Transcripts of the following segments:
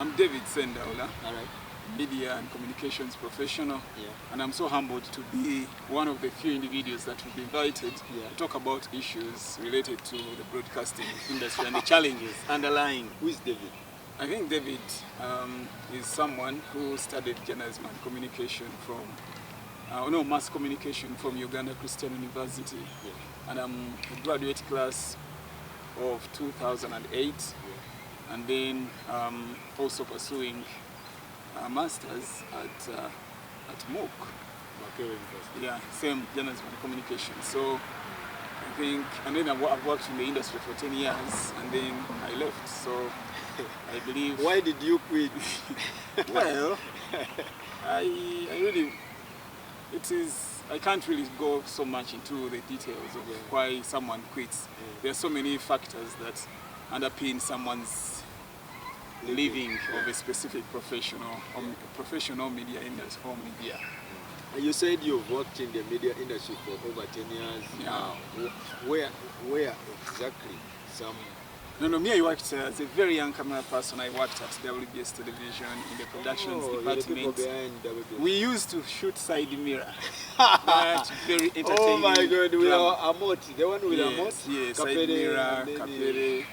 I'm David Sendaula, All right. media and communications professional, Yeah. and I'm so humbled to be one of the few individuals that will be invited Yeah. to talk about issues related to the broadcasting industry and the challenges underlying. Who is David? I think David is someone who studied journalism and communication from, mass communication from Uganda Christian University, Yeah. and I'm a graduate class of 2008. And then also pursuing a master's at MOOC. Macquarie University. Yeah, same journalism and communication. So I think, and then I've worked in the industry for 10 years, and then I left. So I believe. Why did you quit? Well, I really, I can't really go so much into the details of why someone quits. There are so many factors that underpin someone's living of a specific professional media industry or media. You said you've worked in the media industry for over 10 years. Yeah. Where exactly? Me, I worked as a very young camera person. I worked at WBS Television in the productions department. The people behind WBS. We used to shoot side mirror. That very entertaining. Oh my God, we drama. are Amot, the one with Amot? Yes, side mirror, Kapere,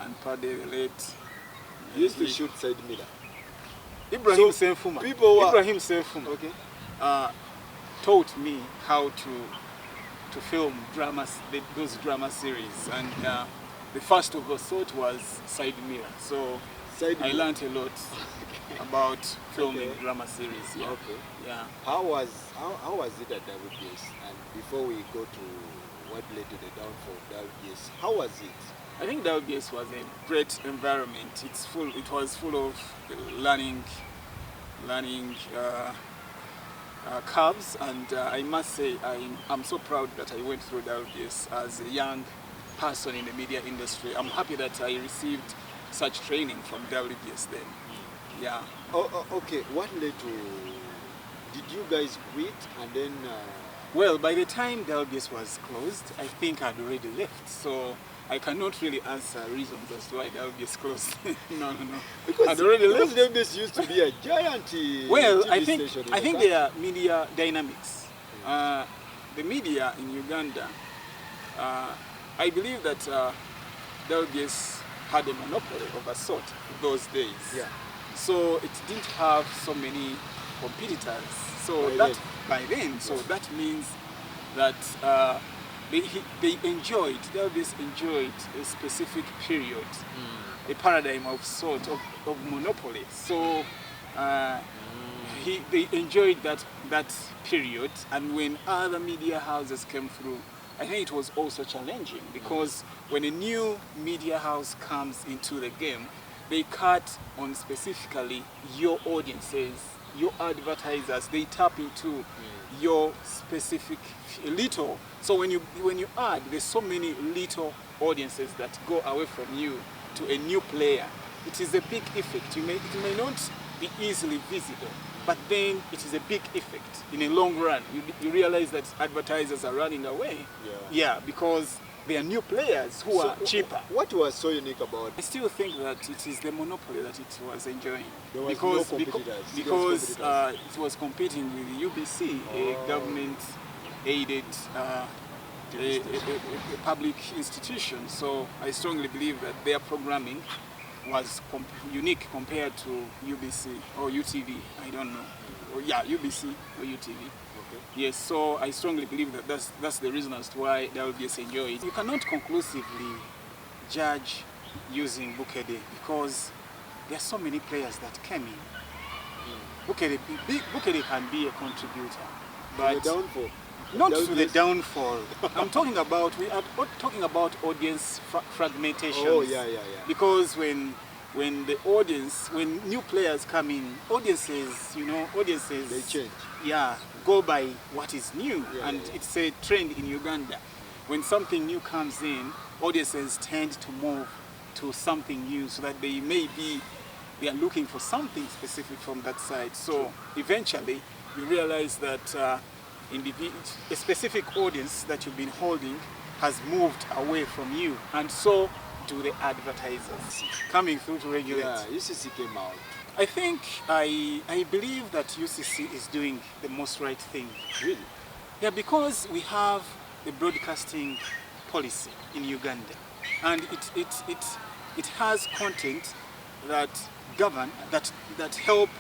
and Pade, the late. You used to shoot side mirror. Ibrahim Senfuma. Ibrahim Senfuma. Okay. Taught me how to film dramas, those drama series, and the first of us thought was side mirror. So I learned a lot about filming drama series. Yeah. Okay. Yeah. How was it at WBS? And before we go to what led to the downfall of WBS, how was it? I think WBS was a great environment. It was full of learning curves, and I must say I'm so proud that I went through WBS as a young person in the media industry. I'm happy that I received such training from WBS then. Yeah. Okay. What led to? Did you guys quit and then? Well, by the time WBS was closed, I think I'd already left. So I cannot really answer reasons as to why WBS closed. No. Because I'd already left. WBS used to be a giant well, TV I think station there are media dynamics. The media in Uganda, I believe that WBS had a monopoly of a sort those days. Yeah. So it didn't have so many competitors. So by then, that means that WBS enjoyed a specific period, a paradigm of sort of monopoly. So they enjoyed that period, and when other media houses came through, I think it was also challenging, because when a new media house comes into the game, they cut on specifically your audiences, your advertisers. They tap into your specific little. So when you add, there's so many little audiences that go away from you to a new player. It is a big effect. It may not be easily visible, but then it is a big effect. In a long run, you realize that advertisers are running away. Yeah, because they are new players who are cheaper. What was so unique about it? I still think that it is the monopoly that it was enjoying. There was no competitors. Because it was competing with UBC, a government-aided a public institution. So I strongly believe that their programming was unique compared to UBC or UTV. I don't know. UBC or UTV. Okay. Yes, so I strongly believe that that's the reason as to why WBS enjoyed. You cannot conclusively judge using Bukede because there are so many players that came in. Bukede can be a contributor, but the downfall. Not to the downfall. We are talking about audience fragmentation. Oh yeah. Because when new players come in, audiences they change. Yeah, go by what is new, it's a trend in Uganda. When something new comes in, audiences tend to move to something new, so that they are looking for something specific from that side. So eventually, you realize that a specific audience that you've been holding has moved away from you, and so do the advertisers coming through to regulate? Yeah, UCC came out. I think I believe that UCC is doing the most right thing. Really? Yeah, because we have the broadcasting policy in Uganda, and it has content that govern that help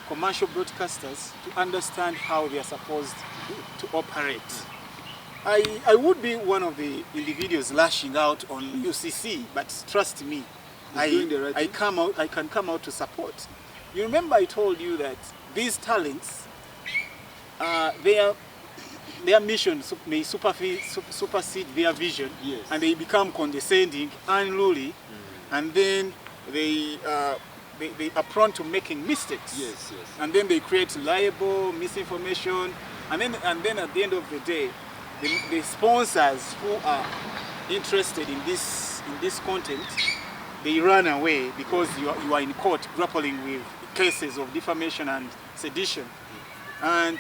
commercial broadcasters to understand how they are supposed to operate. I would be one of the individuals lashing out on UCC, but trust me, I can come out to support. You remember I told you that these talents, their mission may supersede their vision, yes. And they become condescending, unruly, and then they are prone to making mistakes. Yes, yes. And then they create liable misinformation, and then at the end of the day, the sponsors who are interested in this content, they run away because you are in court grappling with cases of defamation and sedition, and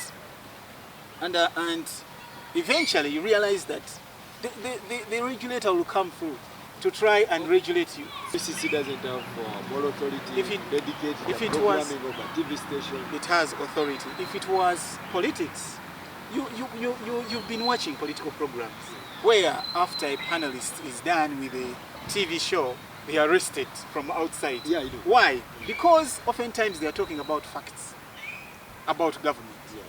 eventually you realize that the regulator will come through to try and regulate you. UCC doesn't have more authority dedicated to programming of a TV station. It has authority. If it was politics, you've been watching political programs where after a panelist is done with a TV show, they are arrested from outside. Yeah, I do. Why? Because oftentimes they are talking about facts about government. Yeah.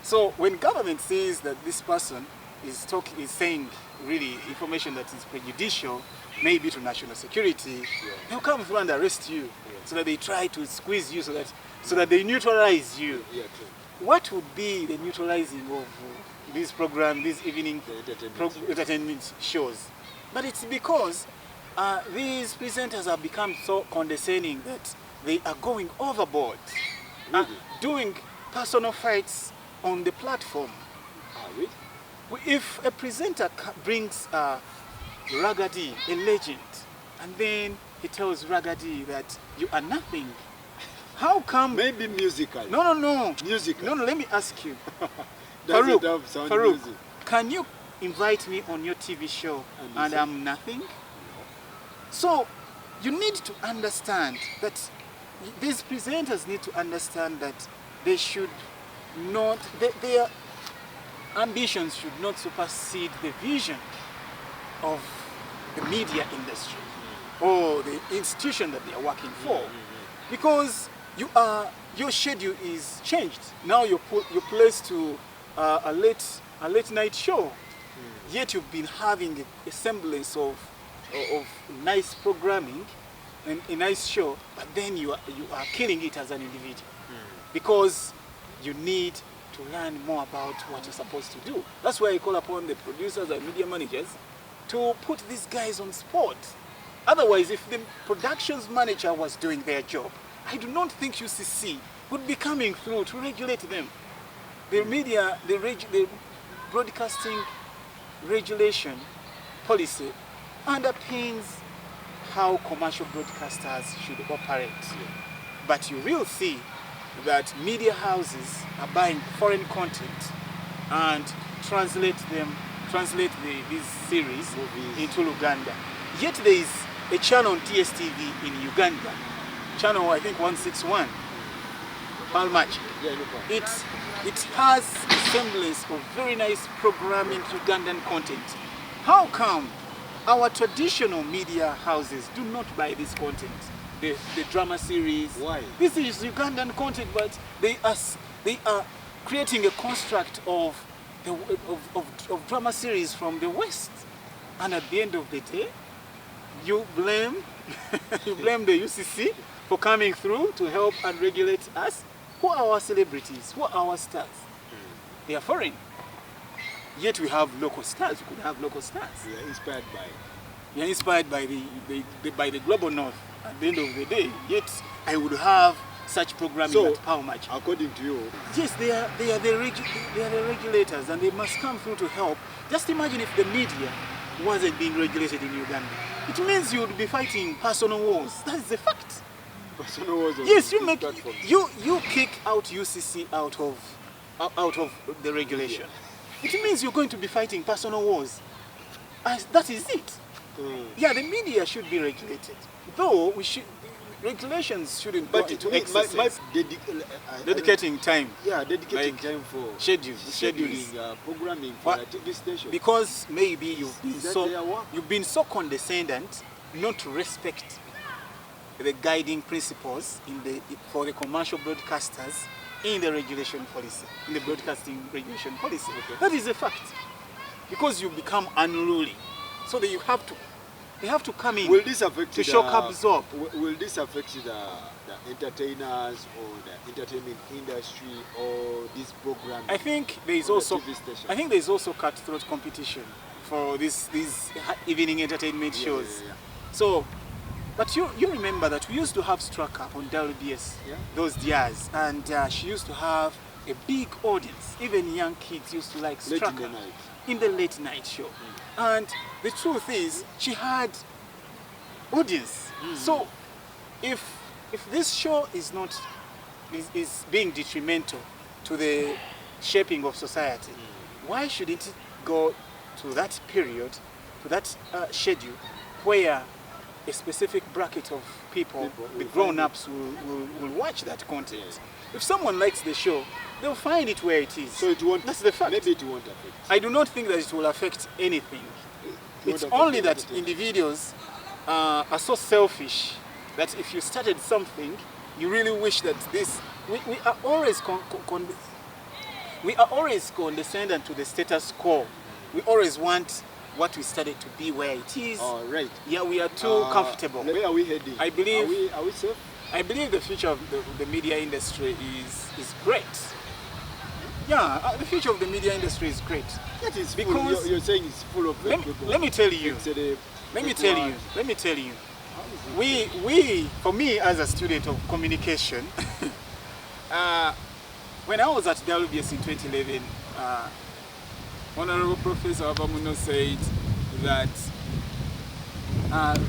So when government says that this person is saying really information that is prejudicial, maybe to national security, they'll come through and arrest you, so that they try to squeeze you, so that they neutralize you. Yeah, true. What would be the neutralizing of this program, these evening entertainment shows? But it's because these presenters have become so condescending that they are going overboard, Really? Doing personal fights on the platform. Really? If a presenter brings Ragadi, a legend, and then he tells Ragadi that you are nothing, how come? Maybe musical. No. Musical. No, let me ask you. Farouk, can you invite me on your TV show and I'm nothing? So you need to understand that these presenters need to understand that they should not, their ambitions should not supersede the vision of the media industry or the institution that they are working for, because your schedule is changed. Now you're placed to a late night show, yet you've been having a semblance of nice programming and a nice show, but then you are killing it as an individual because you need to learn more about what you're supposed to do. That's why I call upon the producers and media managers to put these guys on spot. Otherwise, if the productions manager was doing their job, I do not think UCC would be coming through to regulate them. The media, the broadcasting regulation policy underpins how commercial broadcasters should operate. But you will see that media houses are buying foreign content and translate these series into Luganda. Yet there is a channel on TSTV in Uganda, channel I think 161, Palmach. It has a semblance of very nice programming Ugandan content. How come our traditional media houses do not buy this content? The drama series. Why? This is Ugandan content, but they are creating a construct of drama series from the West, and at the end of the day, you blame the UCC for coming through to help and regulate us. Who are our celebrities? Who are our stars? They are foreign. Yet we have local stars. We could have local stars. We are inspired by. We are inspired by the global north. At the end of the day, yet I would have such programming at how much? According to you? Yes, they are the regulators, and they must come through to help. Just imagine if the media wasn't being regulated in Uganda. It means you would be fighting personal wars. That is a fact. Personal wars. Yes, you kick out UCC out of the regulation. It means you're going to be fighting personal wars. That is it. Yeah, the media should be regulated. Though regulations shouldn't go into excesses. Dedicating time. Yeah, dedicating like time for scheduling programming for a TV station. Because maybe you've been so condescendent not to respect the guiding principles for the commercial broadcasters in the regulation policy, in the broadcasting regulation policy. Okay. That is a fact. Because you become unruly, so that you have to come in to shock absorb. Will this affect the entertainers or the entertainment industry or this program? I think there is also cutthroat competition for these evening entertainment shows. Yeah. So, but you remember that we used to have Straka on WBS those years, and she used to have a big audience. Even young kids used to like Straka in the late night show. And the truth is, she had audience. So, if this show is being detrimental to the shaping of society, why shouldn't it go to that period, to that schedule, where a specific bracket of people the grown-ups will watch that content? If someone likes the show, they'll find it where it is. So it won't. That's the fact. Maybe it won't affect. I do not think that it will affect anything. It's only that individuals are so selfish that if you started something, you really wish that this. We are always condescendent to the status quo. We always want what we started to be where it is. Oh, right. Yeah, we are too comfortable. Where are we heading? I believe. Are we safe? I believe the future of the media industry is great. Yeah, the future of the media industry is great. That is because full, you're saying it's full of people. Let me tell you. For me as a student of communication, when I was at WBS in 2011, Honorable Professor Abamuno said that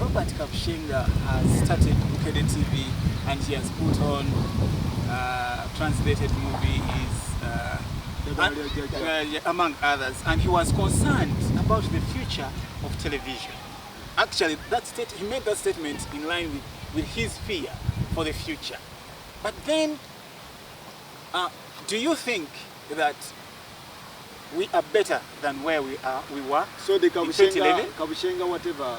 Robert Kapshenga has started Bukede TV and he has put on translated movies, among others, and he was concerned about the future of television. Actually, he made that statement in line with his fear for the future. But then, do you think that we are better than where we were? So the Kabushenga whatever,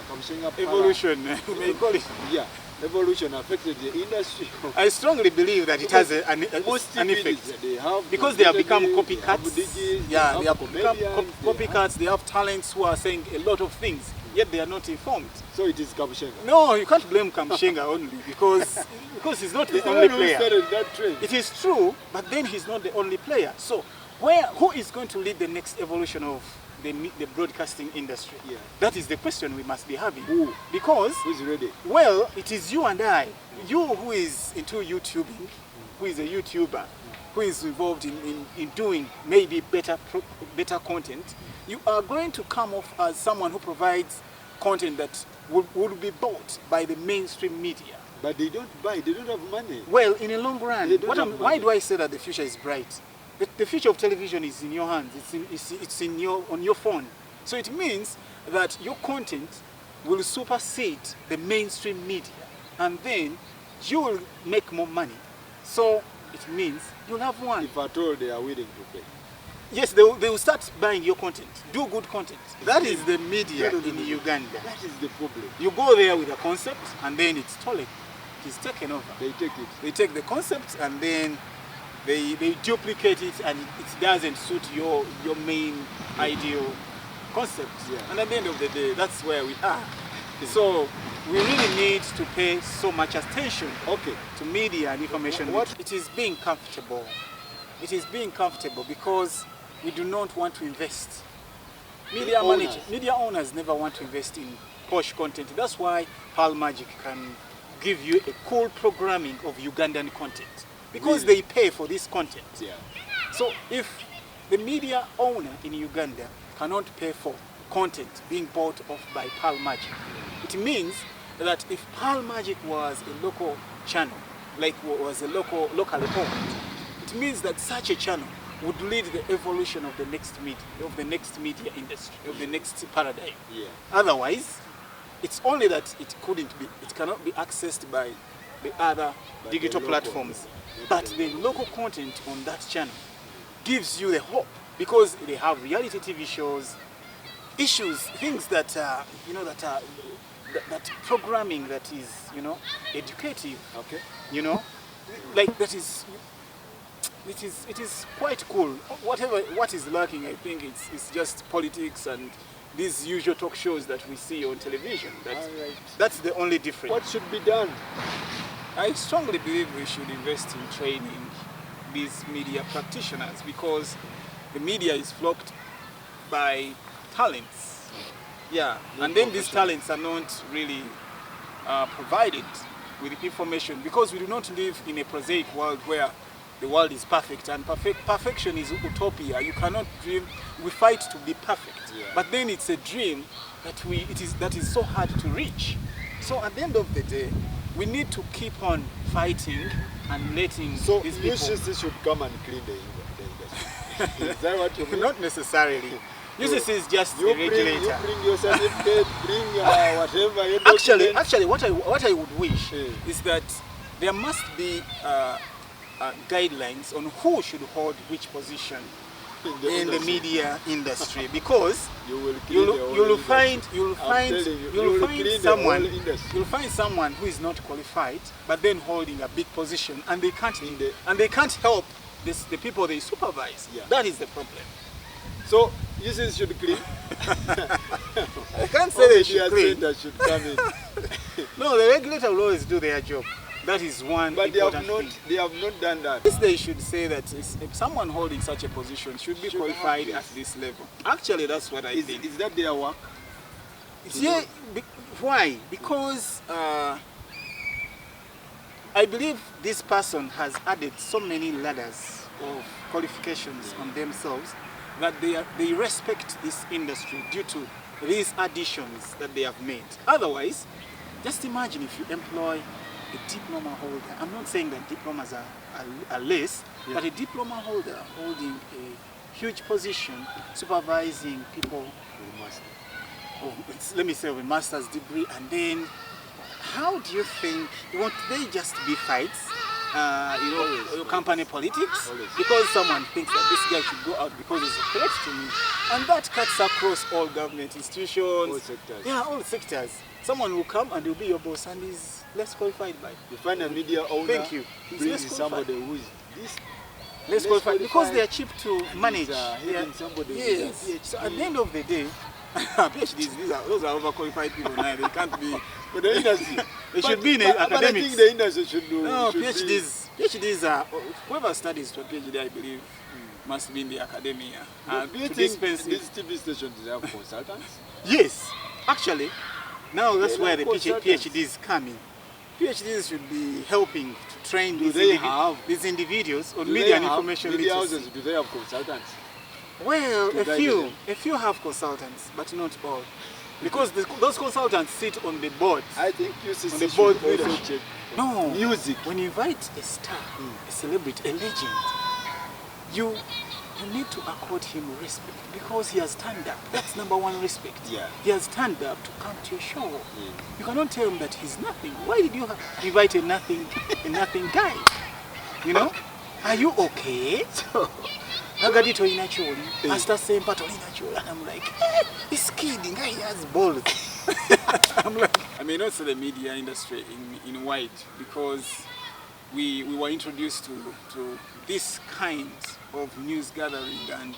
evolution, may call it. Yeah, evolution affected the industry. I strongly believe that it has an effect. Because they have become copycats. They have become copycats. They have talents who are saying a lot of things, yet they are not informed. So it is Kabushenga. No, you can't blame Kabushenga only because he's not the only player. It is true, but then he's not the only player. So who is going to lead the next evolution of the broadcasting industry? Yeah. That is the question we must be having. Who? Because who's ready? Well, it is you and I. You who is into YouTubing, who is a YouTuber, who is involved in doing maybe better content, you are going to come off as someone who provides content that will be bought by the mainstream media. But they don't buy, they don't have money. Well, in a long run, why do I say that the future is bright? The future of television is in your hands. It's on your phone. So it means that your content will supersede the mainstream media, and then you will make more money. So it means you'll have one. If at all they are willing to pay. Yes, they will start buying your content. Do good content. That is the media in Uganda. That is the problem. You go there with a concept, and then it's stolen. It's taken over. They take it. They take the concept, and then they duplicate it, and it doesn't suit your main ideal concept. Yeah. And at the end of the day, that's where we are. So we really need to pay so much attention to media and information. It is being comfortable. It is being comfortable because we do not want to invest. Media owners never want to invest in posh content. That's why Pearl Magic can give you a cool programming of Ugandan content. Because they pay for this content. Yeah. So if the media owner in Uganda cannot pay for content being bought off by Pearl Magic, it means that if Pearl Magic was a local channel, like was a locally owned, it means that such a channel would lead the evolution of the next media industry, of the next paradigm. Yeah. Otherwise, It's only that it cannot be accessed by the other digital platforms. But the local content on that channel gives you the hope, because they have reality TV shows, issues, things that that programming that is, educative. Okay. Like that is. It is quite cool. What is lacking, I think, it's just politics and these usual talk shows that we see on television. That's the only difference. What should be done? I strongly believe we should invest in training these media practitioners, because the media is flocked by talents. Yeah, and then these talents are not really provided with information, because we do not live in a prosaic world where the world is perfect, and perfection is utopia. You cannot dream. We fight to be perfect, but then it's a dream that is so hard to reach. So at the end of the day, we need to keep on fighting and letting these people. So UCC should come and clean the industry. Is that what you mean? Not necessarily. UCC is just the regulator. You bring your certificate, bring whatever. Your actually, what I would wish is that there must be guidelines on who should hold which position in the media industry, because you'll find someone who is not qualified but then holding a big position, and they can't help the people they supervise. That is the problem. So UCC should clean. I can't say they should clean. Should come in. No, the regulator will always do their job. That is one important thing. They have not done that. They should say that if someone holding such a position should be qualified at this level. Actually, that's what I think. Is that their work? Yeah. Why? Because I believe this person has added so many ladders of qualifications on themselves that they respect this industry due to these additions that they have made. Otherwise, just imagine if you employ a diploma holder. I'm not saying that diplomas are less, but a diploma holder holding a huge position, supervising people let me say with master's degree, and then how do you think, won't they just be fights? Company politics, because someone thinks that this guy should go out because he's a threat to me, and that cuts across all government institutions, all sectors. Yeah, all sectors. Someone will come and will be your boss, and he's less qualified by. You find a media owner. Thank you. Brings somebody who is less qualified because they are cheap to manage. Yes. So at the end of the day, PhDs, those are overqualified people now. They can't be. But the industry, they should be in academics. But I think the industry should do. No, PhDs are, whoever studies for PhD, I believe, must be in the academia. Do you think these TV stations have consultants? Yes, actually. Now that's where the PhDs come in. PhDs should be helping to train these individuals on media and information literacy. Do they have consultants? Well, a few have consultants, but not all. Because those consultants sit on the board. I think UCC on the board should also check. No. Music. When you invite a star, a celebrity, a legend, you need to accord him respect, because he has turned up. That's number one, respect. Yeah. He has turned up to come to your show. You cannot tell him that he's nothing. Why did you invite a nothing guy? Are you okay? Nagadito inacholi, Master Sempa inacholi, and I'm like, he's kidding, he has balls. I'm like, I may not say the media industry in wide, because we were introduced to this kind of news gathering and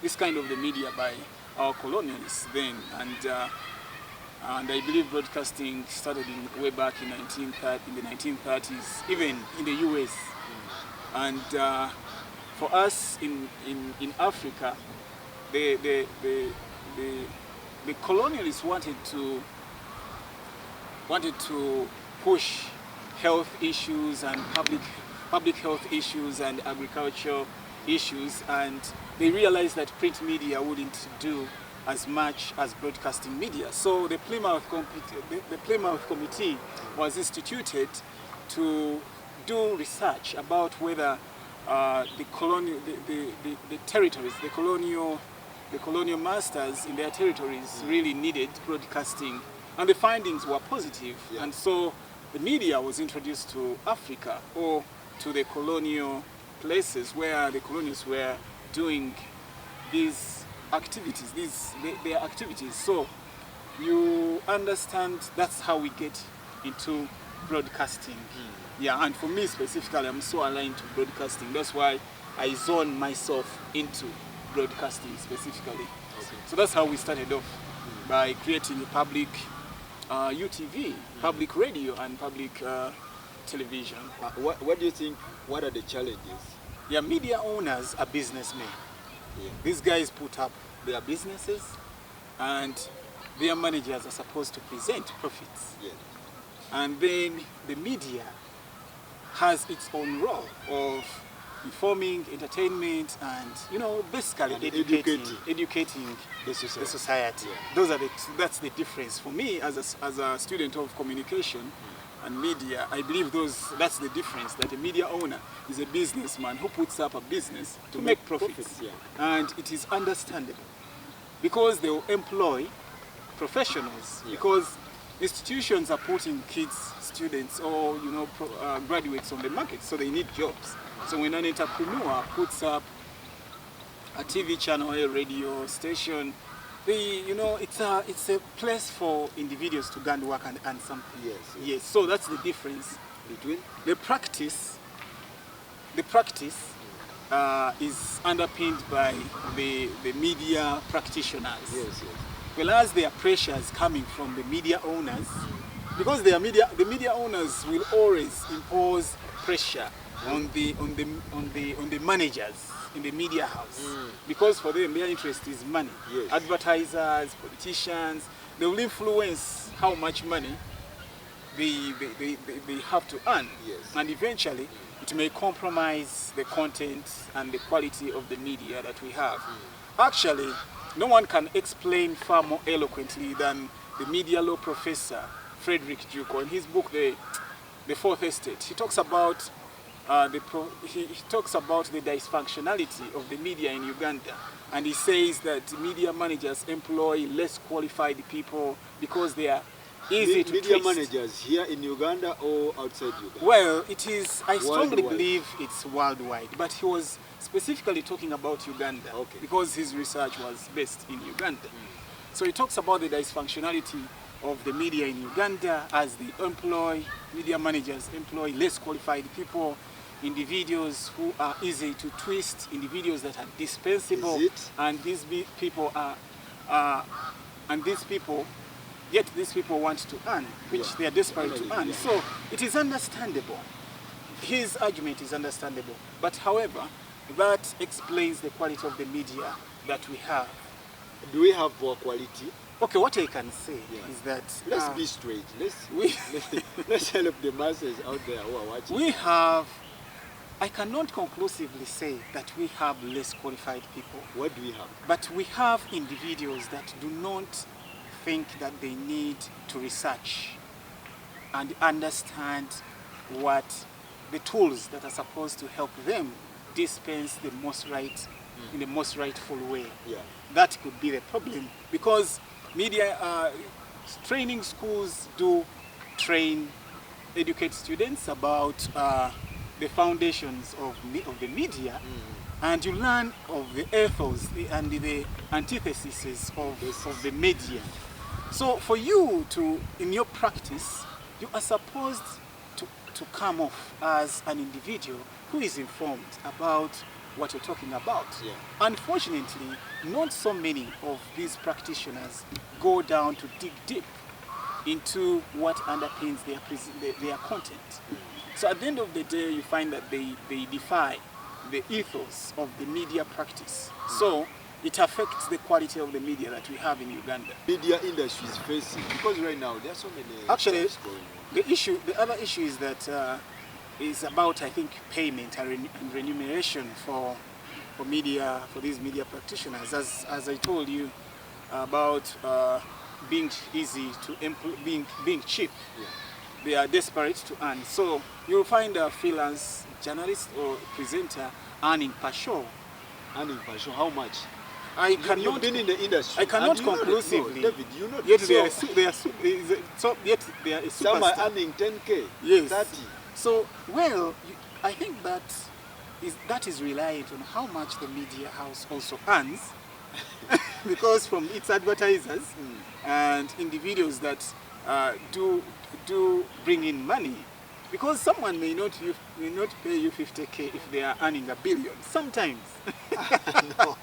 this kind of the media by our colonialists then, and I believe broadcasting started way back in the 1930s, even in the US, and for us in Africa, the colonialists wanted to push health issues and public health issues and agricultural issues, and they realized that print media wouldn't do as much as broadcasting media. So the Plymouth Committee was instituted to do research about whether the colonial masters in their territories really needed broadcasting And the findings were positive. Yeah. And so the media was introduced to Africa, or to the colonial places where the colonials were doing these activities, their activities. So you understand that's how we get into broadcasting. Yeah, and for me specifically, I'm so aligned to broadcasting. That's why I zone myself into broadcasting specifically. Okay. So that's how we started off, by creating a public UTV, public radio and public television. What do you think, what are the challenges? Yeah, media owners are businessmen. Yeah. These guys put up their businesses and their managers are supposed to present profits. Yeah. And then the media has its own role of informing, entertainment, and basically And educating the society. the society. Yeah. That's the difference for me as a student of communication and media. I believe that's the difference, that a media owner is a businessman who puts up a business to make profits. Yeah. And it is understandable because they will employ professionals, Yeah. because institutions are putting kids, students, or graduates on the market, so they need jobs. So when an entrepreneur puts up a TV channel, a radio station, it's a place for individuals to go and work and earn something. Yes. Yes. So that's the difference Between? the practice is underpinned by the media practitioners. Yes, yes. Whereas there are pressures coming from the media owners, because the media owners will always impose pressure on the managers in the media house, because for them their interest is money. Yes. Advertisers, politicians, they will influence how much money they have to earn. Yes. And eventually it may compromise the content and the quality of the media that we have. Actually, no one can explain far more eloquently than the media law professor Frederick Juko in his book The Fourth Estate. He talks about he talks about the dysfunctionality of the media in Uganda, and he says that media managers employ less qualified people because they are easy to media twist. managers here in Uganda or outside Uganda? Well, it is, I strongly Worldwide. believe it's worldwide, but he was specifically talking about Uganda, Okay. because his research was based in Uganda. So he talks about the dysfunctionality of the media in Uganda, as media managers employ less qualified people, individuals who are easy to twist, individuals that are dispensable, Is it? and these people yet these people want to earn, which Yeah. they are desperate to earn. Yeah. So it is understandable. His argument is understandable. But however, that explains the quality of the media that we have. Do we have poor quality? Okay, what I can say Yeah. is that Let's be straight. we Let's help the masses out there who are watching. I cannot conclusively say that we have less qualified people, What do we have? but we have individuals that do not think that they need to research and understand what the tools that are supposed to help them dispense the most right in the most rightful way. Yeah. That could be the problem, because media training schools do educate students about the foundations of the media, and you learn of the ethos and the antitheses of the media. So for you in your practice, you are supposed to come off as an individual who is informed about what you're talking about. Yeah. Unfortunately, not so many of these practitioners go down to dig deep into what underpins their content. So at the end of the day, you find that they defy the ethos of the media practice. So it affects the quality of the media that we have in Uganda. Media industry is facing, because right now there are so many Actually, things going on. the other issue is that is about, I think, payment and remuneration for these media practitioners. As I told you about being easy to being cheap. Yeah. They are desperate to earn. So you'll find a freelance journalist or presenter earning per show. And in passion, how much? I cannot. You've been in the industry. I cannot and you know conclusively. No, David, you know. Yet So, they are yet they are a some are superstar. earning 10K, Yes. 30. So I think that is reliant on how much the media house also earns, because from its advertisers and individuals that do bring in money. Because someone may not pay you 50K if they are earning $1 billion. Sometimes. No,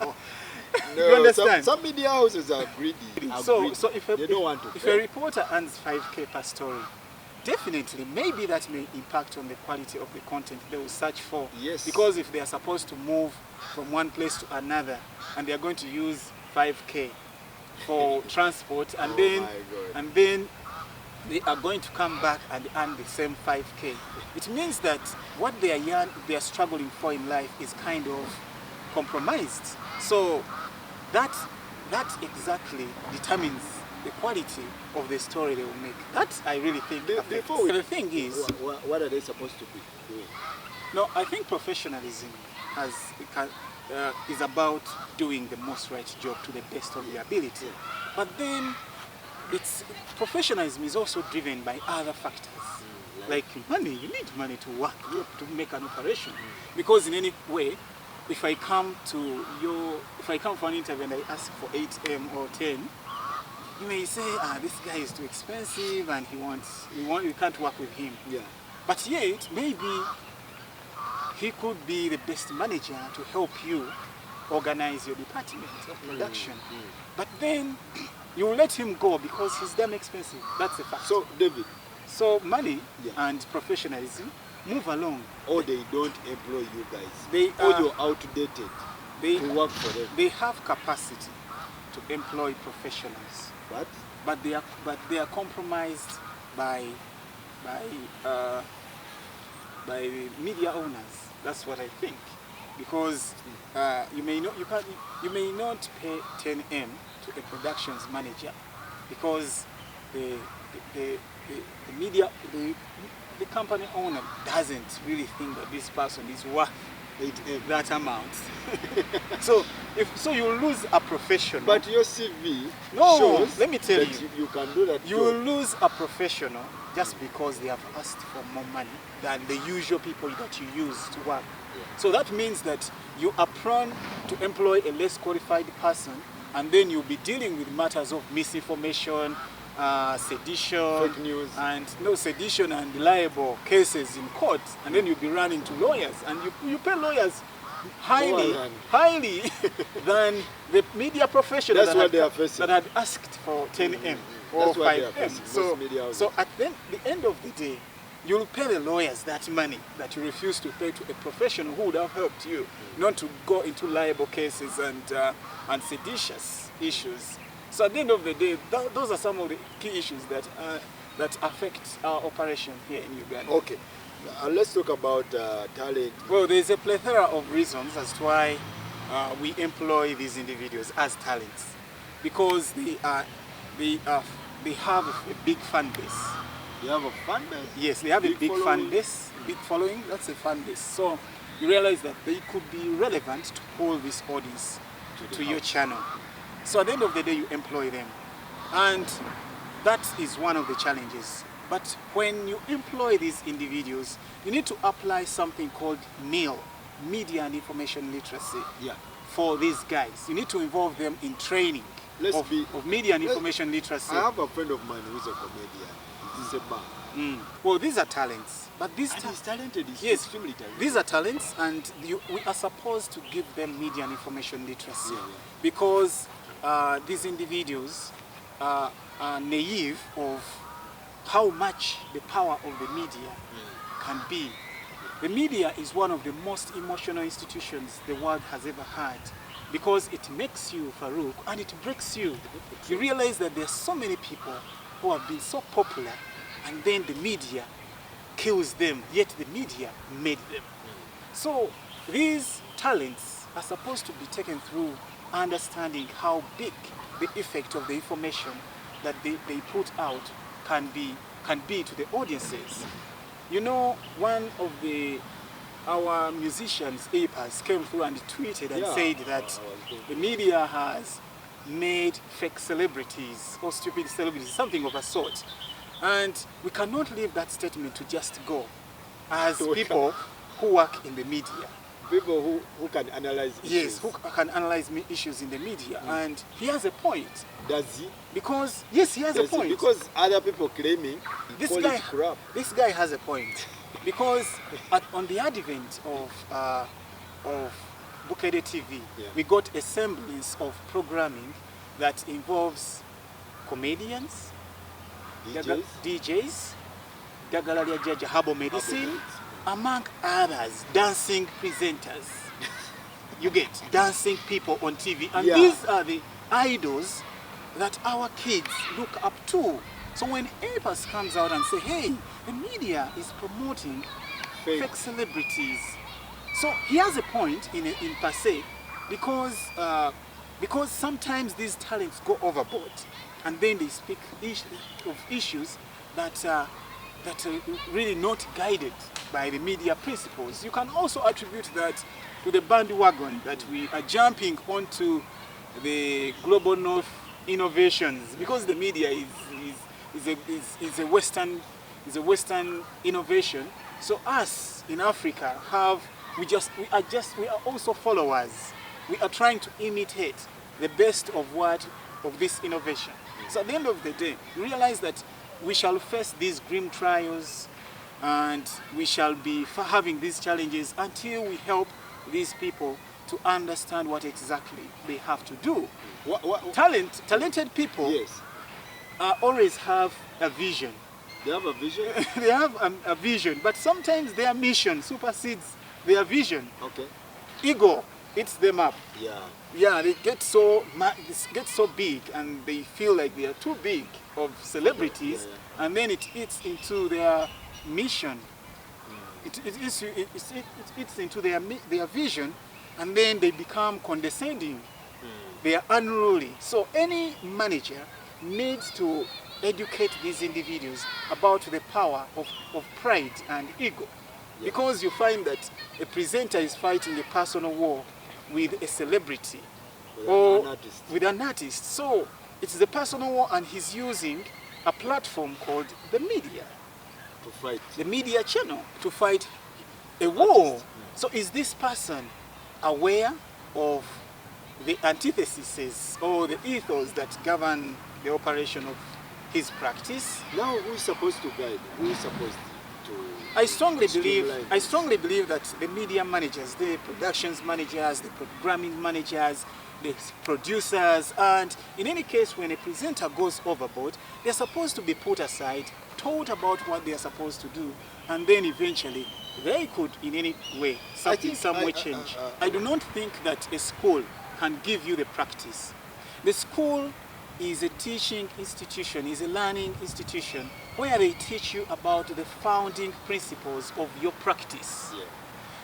You understand? Some media houses are greedy. So if they don't want to if pay. a reporter earns 5K per story, definitely maybe that may impact on the quality of the content they will search for. Yes. Because if they are supposed to move from one place to another and they are going to use 5K for transport, and then they are going to come back and earn the same 5K. It means that what they are struggling for in life is kind of compromised. So that exactly determines the quality of the story they will make. That I really think. The thing is, what are they supposed to be doing? no, I think professionalism is about doing the most right job to the best of your ability. But then professionalism is also driven by other factors. Like money. You need money to work, to make an operation. Because in any way, if I come for an interview and I ask for 8M or 10, you may say, this guy is too expensive and you can't work with him. Yeah. But yet, maybe he could be the best manager to help you organize your department of production. But then you will let him go because he's damn expensive. That's a fact. So, David. So money and professionalism move along. Or they don't employ you guys. You're outdated to work for them. They have capacity to employ professionals. What? But they are compromised by media owners. That's what I think. Because you may not pay 10M to a productions manager because the company owner doesn't really think that this person is worth that amount. so you lose a professional. But your CV shows let me tell that you can do that. You will lose a professional just because they have asked for more money than the usual people that you use to work. So that means that you are prone to employ a less qualified person, and then you'll be dealing with matters of misinformation, sedition, fake news, sedition and libel cases in court, and then you'll be running to lawyers, and you pay lawyers highly than the media professional that had asked for 10M or 5M. So at the end of the day, you'll pay the lawyers that money that you refuse to pay to a professional who would have helped you not to go into libel cases and seditious issues. So at the end of the day, those are some of the key issues that affect our operation here in Uganda. Okay, let's talk about talent. Well, there's a plethora of reasons as to why we employ these individuals as talents, because they have a big fan base. They have a fan base? Yes, they have a big fan base, big following. That's a fan base. So you realize that they could be relevant to pull this audience to your channel. So at the end of the day, you employ them. And that is one of the challenges. But when you employ these individuals, you need to apply something called MIL, Media and Information Literacy, for these guys. You need to involve them in training of media and information literacy. I have a friend of mine who's a comedian. He's a man. Well, these are talents. But these he's talented. He's extremely talented. These are talents, and we are supposed to give them media and information literacy. Because these individuals are naive of how much the power of the media can be. The media is one of the most emotional institutions the world has ever had, because it makes you, Farouk, and it breaks you. You realize that there are so many people who have been so popular, and then the media kills them, yet the media made them. So these talents are supposed to be taken through understanding how big the effect of the information that they put out can be to the audiences. You know, one of the our musicians, APAs, came through and tweeted and said that the media has made fake celebrities or stupid celebrities, something of a sort. And we cannot leave that statement to just go as people who work in the media. People who can analyze issues. Yes, who can analyze issues in the media. And he has a point. Does he? Because, yes, he has a point. Because other people claiming this guy has a point. Because on the advent of Bukede TV, we got a semblance of programming that involves comedians, DJs, Dagalalia Jaja Herbal Medicine, among others, dancing presenters. You get dancing people on TV. And these are the idols that our kids look up to. So when APAS comes out and say, hey, the media is promoting fake celebrities. So he has a point in per se, because sometimes these talents go overboard and then they speak of issues that are really not guided by the media principles. You can also attribute that to the bandwagon that we are jumping onto the global north innovations, because the media is a Western innovation. So us in Africa we are also followers. We are trying to imitate the best of this innovation. So at the end of the day, we realize that we shall face these grim trials and we shall be having these challenges until we help these people to understand what exactly they have to do. Talented people always have a vision. They have a vision? They have a vision, but sometimes their mission supersedes their vision. Okay. Ego eats them up. Yeah, they get so big and they feel like they are too big of celebrities, and then it eats into their mission. It eats into their vision, and then they become condescending. They are unruly. So any manager needs to educate these individuals about the power of pride and ego. Because you find that a presenter is fighting a personal war with a celebrity or with an artist. So it's the personal war, and he's using a platform called the media, to fight the media channel, to fight a war. So is this person aware of the antitheses or the ethos that govern the operation of his practice? Now who is supposed to guide? Who is supposed to I strongly believe that the media managers, the productions managers, the programming managers, the producers, and in any case when a presenter goes overboard, they're supposed to be put aside, told about what they're supposed to do, and then eventually they could in any way, some way change. I do not think that a school can give you the practice. The school is a teaching institution, is a learning institution where they teach you about the founding principles of your practice.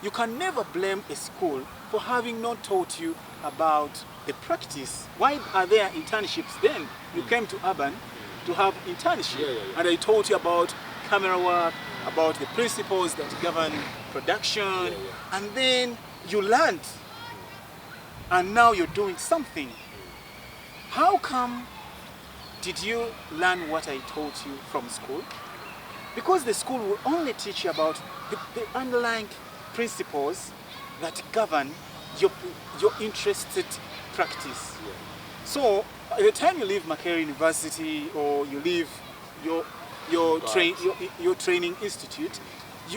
You can never blame a school for having not taught you about the practice. Why are there internships then? You came to Urban to have internship, and I taught you about camera work, about the principles that govern production, and then you learned, and now you're doing something. How come did you learn what I taught you from school? Because the school will only teach you about the underlying principles that govern your interested practice. So by the time you leave Makerere University or you leave your training institute,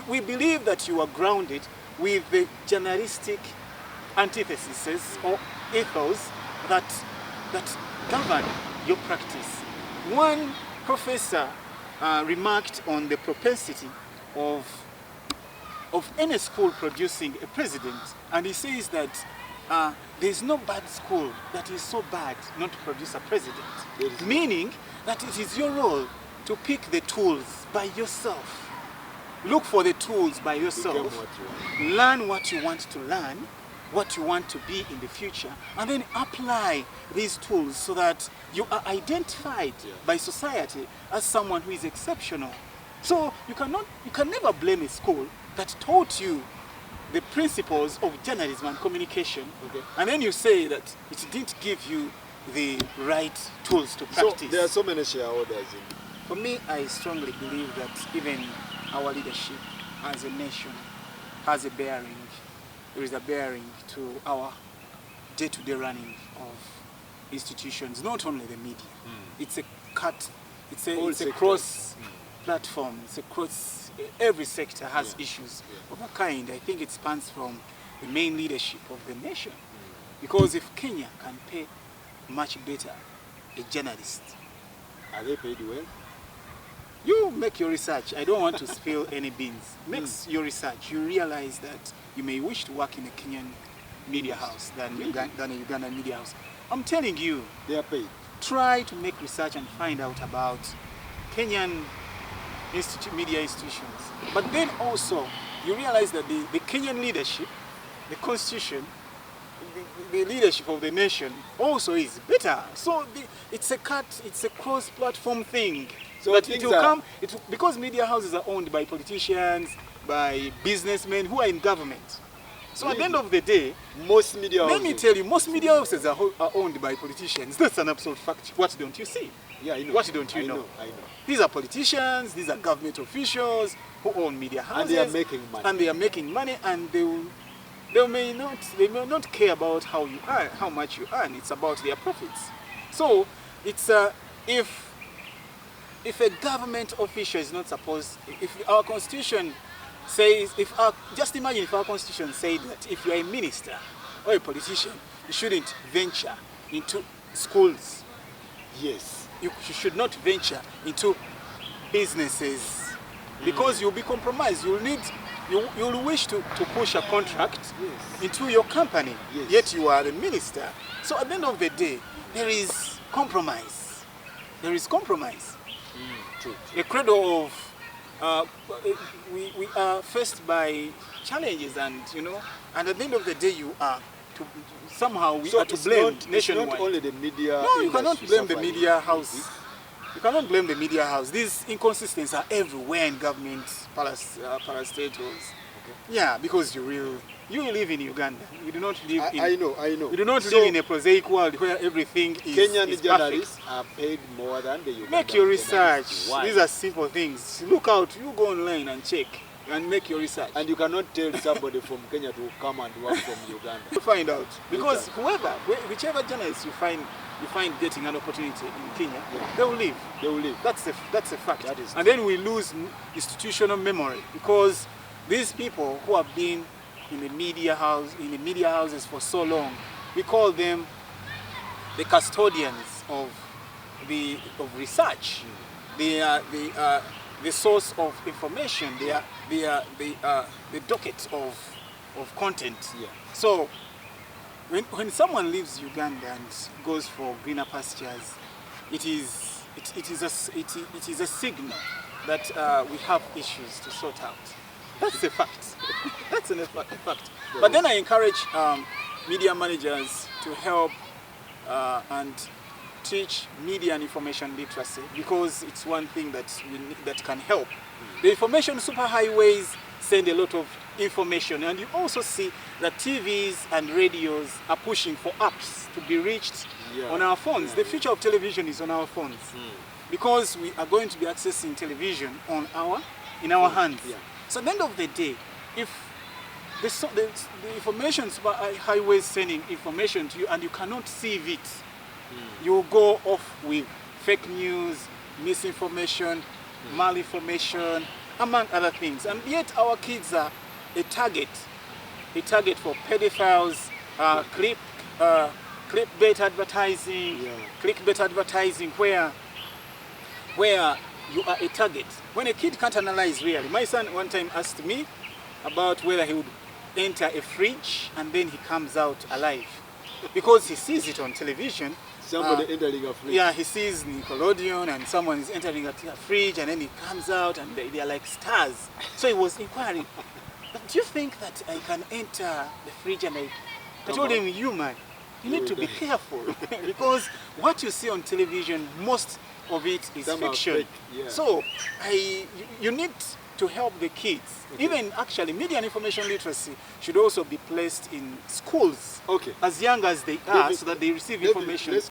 we believe that you are grounded with the journalistic antitheses or ethos that govern your practice. One professor remarked on the propensity of any school producing a president, and he says that there's no bad school that is so bad not to produce a president. Meaning that it is your role to pick the tools by yourself. Look for the tools by yourself. Learn what you want to learn, what you want to be in the future, and then apply these tools so that you are identified by society as someone who is exceptional. So you can never blame a school that taught you the principles of journalism and communication, Okay. and then you say that it didn't give you the right tools to So practice. there are so many shareholders in. For me, I strongly believe that even our leadership as a nation has a bearing. There is a bearing to our day-to-day running of institutions, not only the media. It's a cut, it's a cross platform, it's a cross, every sector has issues of a kind. I think it spans from the main leadership of the nation. Because if Kenya can pay much better a journalist, Are they paid well? you make your research. I don't want to spill any beans. Make your research. You realize that you may wish to work in a Kenyan media house than a Ugandan media house. I'm telling you, They are paid. try to make research and find out about Kenyan media institutions. But then also, you realize that the Kenyan leadership, the constitution, the leadership of the nation also is better. So it's a cross-platform thing. So But things it will are- come, because media houses are owned by politicians, by businessmen who are in government. So at the end of the day, Most media let me houses- tell you, most media houses are owned by politicians. That's an absolute fact. What don't you see? Yeah, I know. What don't you know? I know. These are politicians, these are government officials who own media houses. And they are making money. And they are making money, and they may not care about how you earn, how much you earn. It's about their profits. So it's if a government official is not supposed, if our constitution says, just imagine if our constitution said that if you are a minister or a politician, you shouldn't venture into schools. Yes. You should not venture into businesses because you'll be compromised. You'll wish to push a contract into your company, Yes. yet you are the minister. So at the end of the day, there is compromise. There is compromise. True. A credo of we are faced by challenges, and at the end of the day, you are to somehow we are to blame nationwide. It's not only the media. No, you cannot industry blame the suffering. media house. You cannot blame the media house. These inconsistencies are everywhere in government parastatals. Yeah, because you live in Uganda. You do not live in. I know. You do not So, live in a prosaic world where everything is Kenyan is journalists are paid more than the Ugandan Make your journalists. research. Why? These are simple things. Look out. You go online and check and make your research. And you cannot tell somebody from Kenya to come and work from Uganda. You find out, because whichever journalist you find getting an opportunity in Kenya, they will leave. They will leave. That's a fact. That is and then we lose institutional memory, because these people who have been in the media houses for so long, we call them the custodians of research. They are the source of information. They are the docket of content. Yeah. So when someone leaves Uganda and goes for greener pastures, it is a signal that we have issues to sort out. That's a fact. That's a fact. But then I encourage media managers to help and teach media and information literacy, because it's one thing that can help. The information superhighways send a lot of information, and you also see that TVs and radios are pushing for apps to be reached on our phones. The future of television is on our phones, because we are going to be accessing television in our hands. Yeah. So at the end of the day, if the information superhighways sending information to you and you cannot sieve it, you go off with fake news, misinformation, malinformation, among other things. And yet our kids are a target for pedophiles, clickbait advertising, where you are a target. When a kid can't analyze really. My son one time asked me about whether he would enter a fridge and then he comes out alive, because he sees it on television. Somebody entering a fridge. Yeah, he sees Nickelodeon and someone is entering a fridge and then he comes out and they are like stars. So he was inquiring, do you think that I can enter the fridge? And I told him, you man, you need to be careful because what you see on television, most of it is Some are fiction. fake, yeah. So you need to help the kids. Okay. Even actually, media and information literacy should also be placed in schools Okay. as young as they are, so that they receive David, information. let's